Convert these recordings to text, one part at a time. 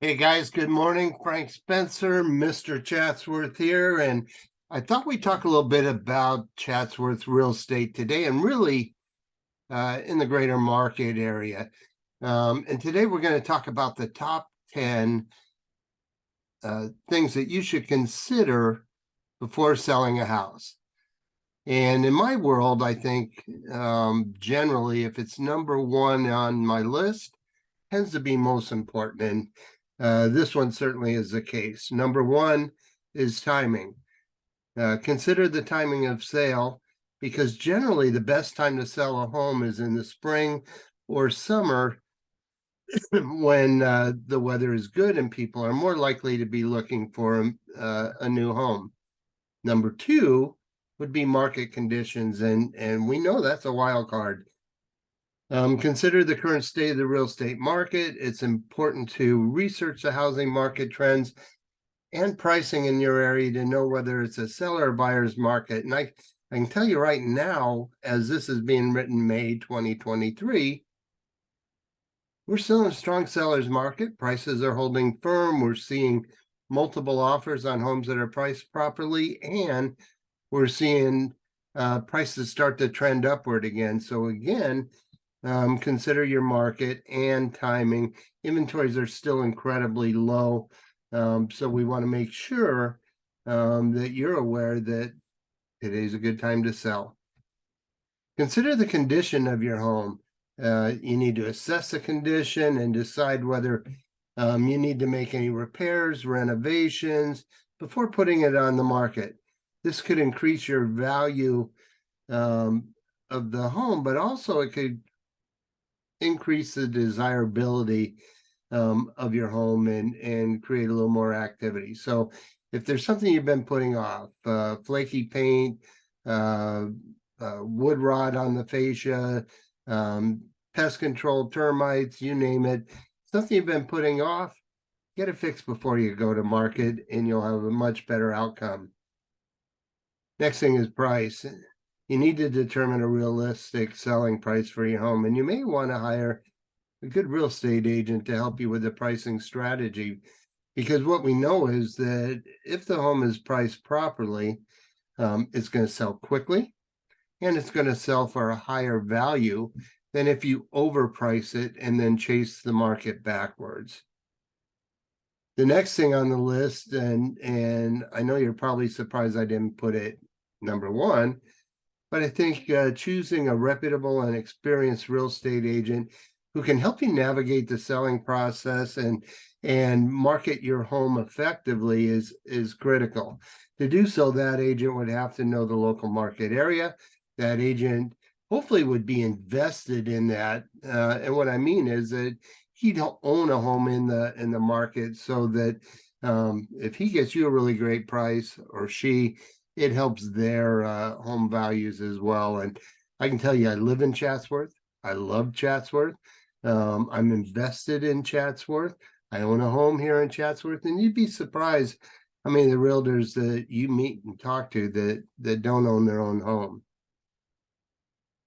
Hey guys, good morning. Frank Spencer, Mr. Chatsworth here. And I thought we'd talk a little bit about Chatsworth Real Estate today and really in the greater market area. And today we're going to talk about the top 10 things that you should consider before selling a house. And in my world, I think generally, if it's number one on my list, tends to be most important. And this one certainly is the case. Number one is timing. Consider the timing of sale because generally the best time to sell a home is in the spring or summer when the weather is good and people are more likely to be looking for a new home. Number two would be market conditions, and we know that's a wild card. Consider the current state of the real estate market. It's important to research the housing market trends and pricing in your area to know whether it's a seller or buyer's market. And I can tell you right now, as this is being written May 2023, we're still in a strong seller's market. Prices are holding firm. We're seeing multiple offers on homes that are priced properly, and we're seeing prices start to trend upward again. So again, consider your market and timing. Inventories are still incredibly low. So we want to make sure that you're aware that today's a good time to sell. Consider the condition of your home. You need to assess the condition and decide whether you need to make any repairs, renovations before putting it on the market. This could increase your value of the home, but also it could increase the desirability of your home and create a little more activity. So if there's something you've been putting off, flaky paint, wood rot on the fascia, pest control, termites, you name it, something you've been putting off, get it fixed before you go to market and you'll have a much better outcome. Next thing is price. You need to determine a realistic selling price for your home, and you may want to hire a good real estate agent to help you with the pricing strategy, because what we know is that if the home is priced properly, it's going to sell quickly and it's going to sell for a higher value than if you overprice it and then chase the market backwards. The next thing on the list, and I know you're probably surprised I didn't put it number one, but I think choosing a reputable and experienced real estate agent who can help you navigate the selling process and market your home effectively is critical. To do so, that agent would have to know the local market area. That agent hopefully would be invested in that. And what I mean is that he'd own a home in the market so that if he gets you a really great price, or she, it helps their home values as well. And I can tell you, I live in Chatsworth. I love Chatsworth. I'm invested in Chatsworth. I own a home here in Chatsworth, and you'd be surprised how many of the realtors that you meet and talk to that don't own their own home.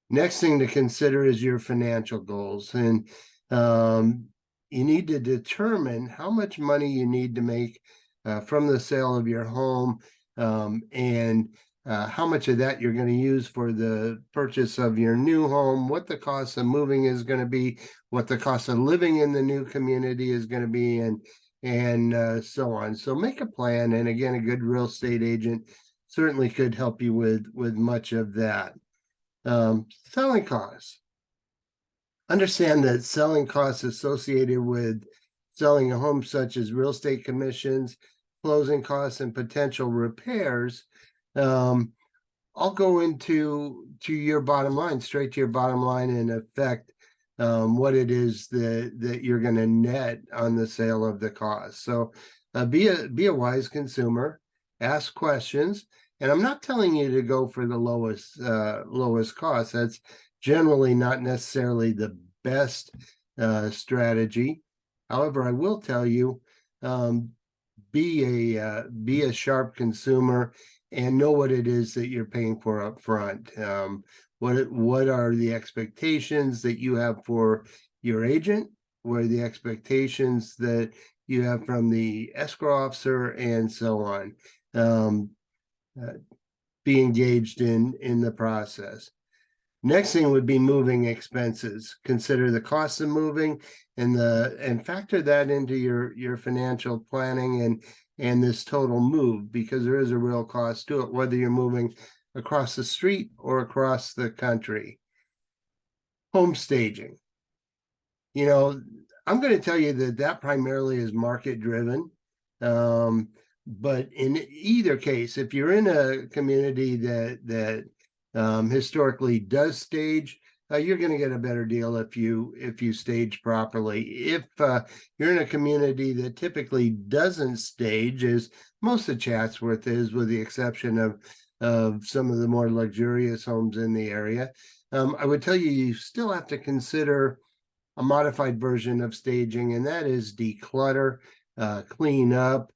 Next thing to consider is your financial goals, and you need to determine how much money you need to make from the sale of your home, and how much of that you're going to use for the purchase of your new home, what the cost of moving is going to be, what the cost of living in the new community is going to be, and so on. So make a plan, and again, a good real estate agent certainly could help you with much of that. Selling costs. Understand that selling costs associated with selling a home, such as real estate commissions, closing costs, and potential repairs, all go into your bottom line, straight to your bottom line, and affect what it is that you're going to net on the sale of the cost. So be a wise consumer, ask questions. And I'm not telling you to go for the lowest cost. That's generally not necessarily the best strategy. However, I will tell you, be a sharp consumer and know what it is that you're paying for up front. What are the expectations that you have for your agent? What are the expectations that you have from the escrow officer, and so on. Be engaged in the process. Next thing would be moving expenses. Consider the cost of moving and factor that into your financial planning and this total move, because there is a real cost to it, whether you're moving across the street or across the country. Home staging. You know, I'm going to tell you that primarily is market driven. But in either case, if you're in a community that historically does stage, you're going to get a better deal if you stage properly. If you're in a community that typically doesn't stage, as most of Chatsworth is, with the exception of some of the more luxurious homes in the area, I would tell you still have to consider a modified version of staging, and that is declutter, clean up,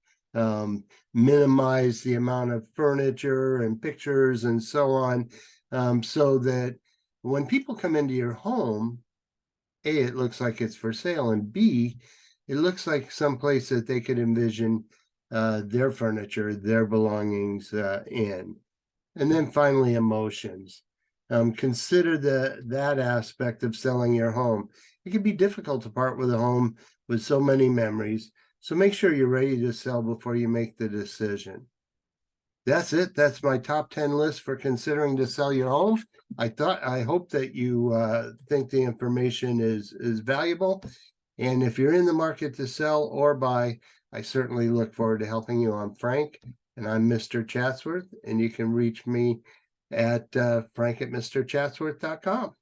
minimize the amount of furniture and pictures and so on, so that when people come into your home, A, it looks like it's for sale, and B, it looks like someplace that they could envision their furniture, their belongings in. And then finally, emotions. Consider that aspect of selling your home. It can be difficult to part with a home with so many memories. So make sure you're ready to sell before you make the decision. That's it. That's my top 10 list for considering to sell your home. I hope that you think the information is valuable. And if you're in the market to sell or buy, I certainly look forward to helping you. I'm Frank, and I'm Mr. Chatsworth, and you can reach me at frank@mrchatsworth.com.